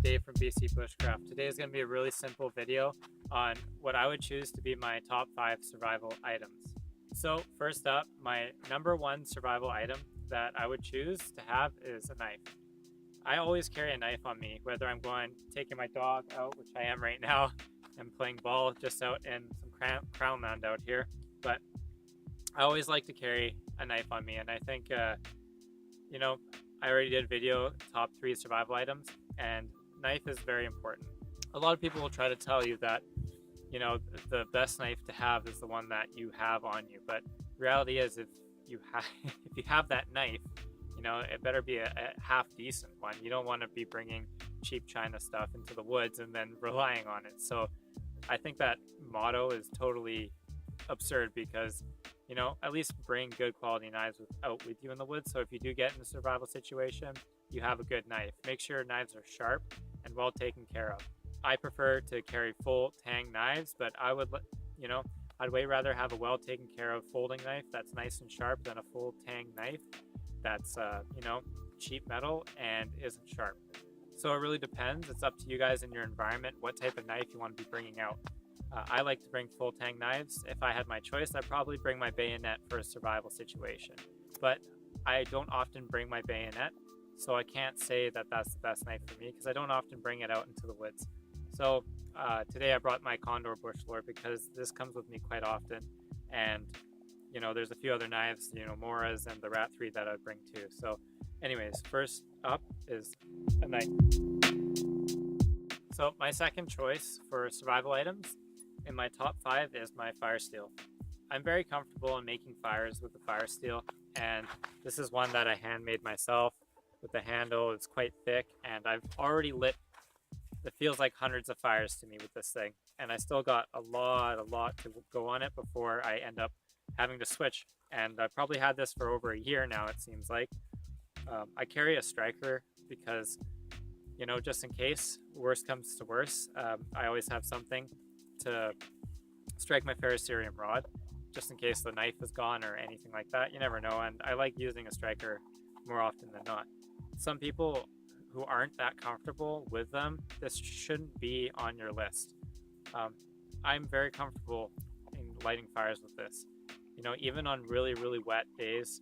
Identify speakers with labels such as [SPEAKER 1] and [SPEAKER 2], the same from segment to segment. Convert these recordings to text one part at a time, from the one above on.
[SPEAKER 1] Dave from BC Bushcraft. Today is going to be a really simple video on what I would choose to be my top 5 survival items. So first up, my number 1 survival item that I would choose to have is a knife. I always carry a knife on me, whether I'm taking my dog out, which I am right now. I'm playing ball just out in some crown land out here, but I always like to carry a knife on me, and I think I already did a video top 3 survival items, and knife is very important. A lot of people will try to tell you that the best knife to have is the one that you have on you, but reality is if you have that knife, it better be a half decent one. You don't want to be bringing cheap China stuff into the woods and then relying on it. So I think that motto is totally absurd, because at least bring good quality knives out with you in the woods, so if you do get in a survival situation, you have a good knife. Make sure knives are sharp and well taken care of. I prefer to carry full tang knives, but I'd way rather have a well taken care of folding knife that's nice and sharp than a full tang knife that's cheap metal and isn't sharp. So it really depends. It's up to you guys in your environment what type of knife you want to be bringing out. I like to bring full tang knives. If I had my choice, I'd probably bring my bayonet for a survival situation, but I don't often bring my bayonet, so I can't say that that's the best knife for me because I don't often bring it out into the woods. So today I brought my Condor bush lore because this comes with me quite often, and there's a few other knives, Moras and the Rat 3 that I'd bring too. So anyways, first up is a knife. So my second choice for survival items in my top 5 is my fire steel. I'm very comfortable in making fires with the fire steel, and this is one that I handmade myself with the handle. It's quite thick, and I've already lit, it feels like hundreds of fires to me with this thing, and I still got a lot to go on it before I end up having to switch. And I've probably had this for over a year now, it seems like. I carry a striker because just in case worst comes to worst, I always have something to strike my ferrocerium rod, just in case the knife is gone or anything like that. You never know, and I like using a striker more often than not. Some people who aren't that comfortable with them, this shouldn't be on your list. I'm very comfortable in lighting fires with this. Even on really wet days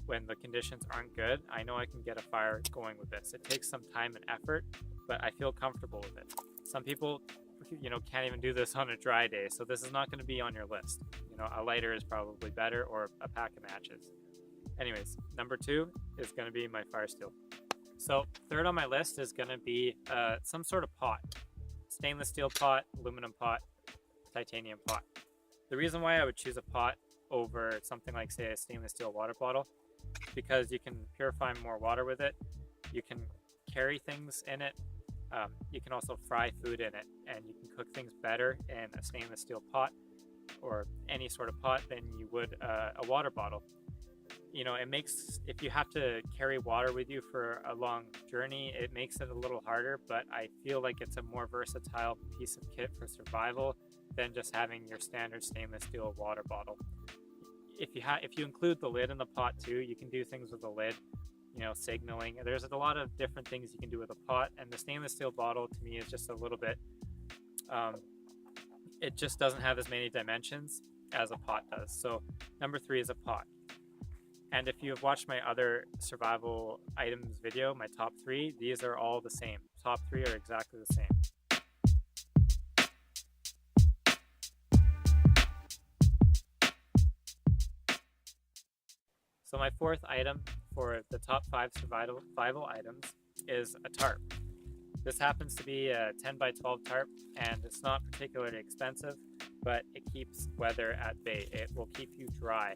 [SPEAKER 1] when the conditions aren't good, I know I can get a fire going with this. It takes some time and effort, but I feel comfortable with it. Some people can't even do this on a dry day, so this is not going to be on your list. A lighter is probably better, or a pack of matches. Anyways, number 2 is going to be my fire steel. So third on my list is going to be some sort of pot. Stainless steel pot, aluminum pot, titanium pot. The reason why I would choose a pot over something like, say, a stainless steel water bottle, because you can purify more water with it, you can carry things in it, you can also fry food in it, and you can cook things better in a stainless steel pot or any sort of pot than you would a water bottle. It makes, if you have to carry water with you for a long journey, it makes it a little harder, but I feel like it's a more versatile piece of kit for survival than just having your standard stainless steel water bottle. If you include the lid in the pot too, you can do things with the lid, signaling. There's a lot of different things you can do with a pot, and the stainless steel bottle to me is just a little bit, it just doesn't have as many dimensions as a pot does. So number 3 is a pot. And if you have watched my other survival items video, my top 3, these are all the same. Top 3 are exactly the same. So my 4th item for the top 5 survival items is a tarp. This happens to be a 10 by 12 tarp, and it's not particularly expensive, but it keeps weather at bay. It will keep you dry.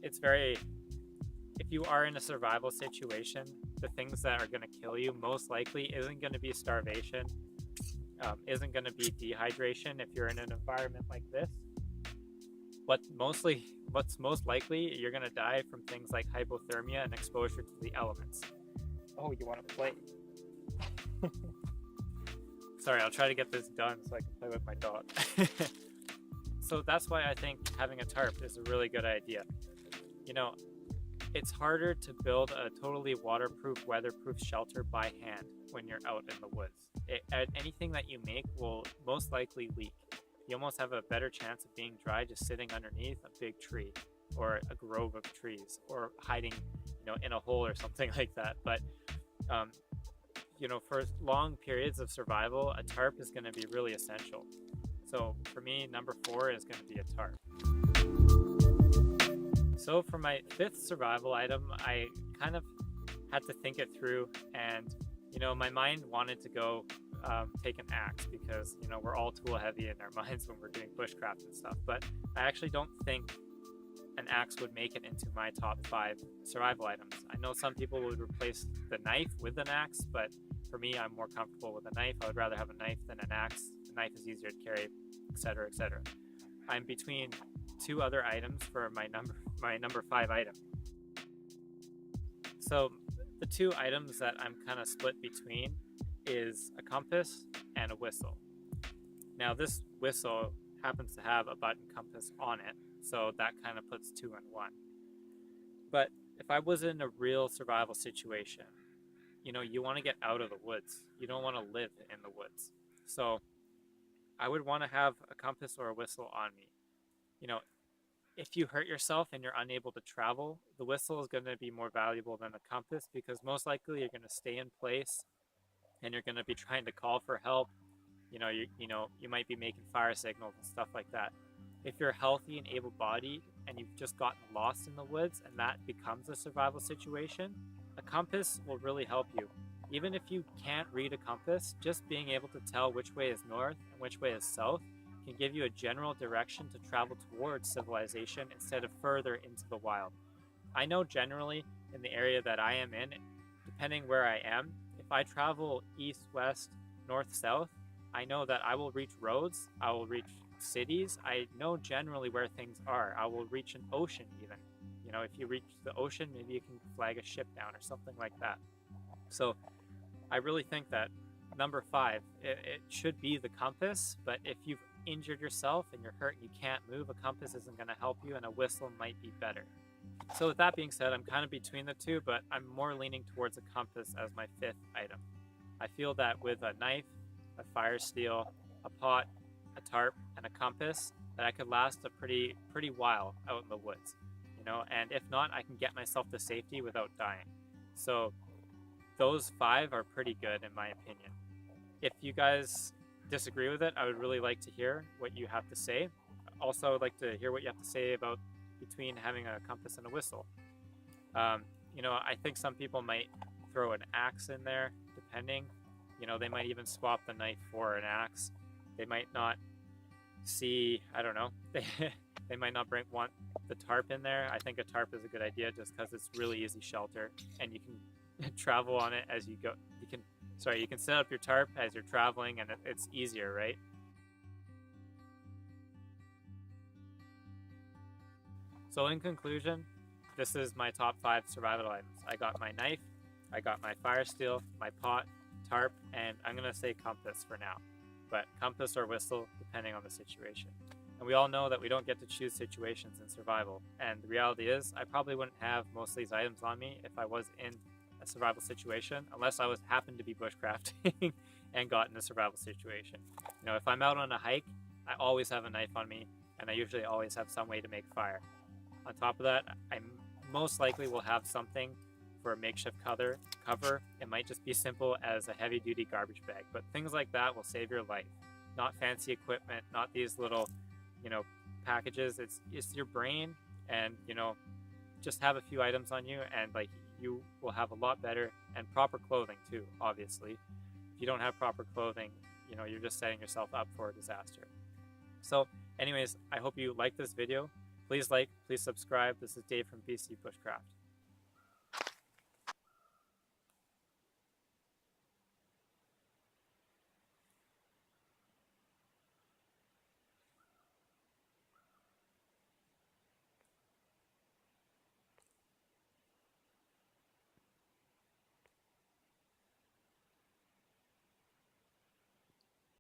[SPEAKER 1] If you are in a survival situation, the things that are going to kill you most likely isn't going to be starvation, isn't going to be dehydration if you're in an environment like this. What's most likely, you're going to die from things like hypothermia and exposure to the elements. Oh, you want to play? Sorry, I'll try to get this done so I can play with my dog. So that's why I think having a tarp is a really good idea. It's harder to build a totally waterproof, weatherproof shelter by hand. when you're out in the woods. Anything that you make will most likely leak. You almost have a better chance of being dry just sitting underneath a big tree or a grove of trees, or hiding, in a hole or something like that. But for long periods of survival, a tarp is going to be really essential. So for me, number 4 is going to be a tarp. So for my 5th survival item, I kind of had to think it through, and my mind wanted to go take an axe, because we're all tool heavy in our minds when we're doing bushcraft and stuff. But I actually don't think an axe would make it into my top 5 survival items. I know some people would replace the knife with an axe, but for me, I'm more comfortable with a knife. I would rather have a knife than an axe. A knife is easier to carry, etc., etc. I'm between 2 other items for my number 5 item. So the 2 items that I'm kind of split between is a compass and a whistle. Now this whistle happens to have a button compass on it, so that kind of puts 2 in 1. But if I was in a real survival situation, you want to get out of the woods. You don't want to live in the woods. So I would want to have a compass or a whistle on me. If you hurt yourself and you're unable to travel, the whistle is going to be more valuable than the compass, because most likely you're going to stay in place and you're going to be trying to call for help. You might be making fire signals and stuff like that. If you're healthy and able-bodied and you've just gotten lost in the woods and that becomes a survival situation, a compass will really help you. Even if you can't read a compass, just being able to tell which way is north and which way is south can give you a general direction to travel towards civilization instead of further into the wild. I know generally in the area that I am in, depending where I am, if I travel east, west, north, south, I know that I will reach roads, I will reach cities, I know generally where things are. I will reach an ocean even. If you reach the ocean, maybe you can flag a ship down or something like that. So I really think that number 5, it should be the compass, but if you've injured yourself and you're hurt and you can't move, a compass isn't going to help you, and a whistle might be better. So with that being said, I'm kind of between the 2, but I'm more leaning towards a compass as my 5th item. I feel that with a knife, a fire steel, a pot, a tarp, and a compass, that I could last a pretty while out in the woods, and if not, I can get myself to safety without dying. So those 5 are pretty good in my opinion. If you guys disagree with it, I would really like to hear what you have to say. Also, I would like to hear what you have to say about between having a compass and a whistle. I think some people might throw an axe in there, depending. They might even swap the knife for an axe. They might not see, I don't know, they might not want the tarp in there. I think a tarp is a good idea just because it's really easy shelter, and you can travel on it as you go. You can set up your tarp as you're traveling, and it's easier, right? So in conclusion, this is my top 5 survival items. I got my knife, I got my fire steel, my pot, tarp, and I'm going to say compass for now. But compass or whistle, depending on the situation. And we all know that we don't get to choose situations in survival. And the reality is, I probably wouldn't have most of these items on me if I was in a survival situation, unless I happened to be bushcrafting and got in a survival situation. If I'm out on a hike, I always have a knife on me, and I usually always have some way to make fire. On top of that, I most likely will have something for a makeshift cover. It might just be simple as a heavy-duty garbage bag, but things like that will save your life. Not fancy equipment, not these little, packages. It's your brain, and just have a few items on you, and you will have a lot better, and proper clothing too, obviously. If you don't have proper clothing, you're just setting yourself up for a disaster. So anyways, I hope you like this video. Please like, please subscribe. This is Dave from BC Bushcraft.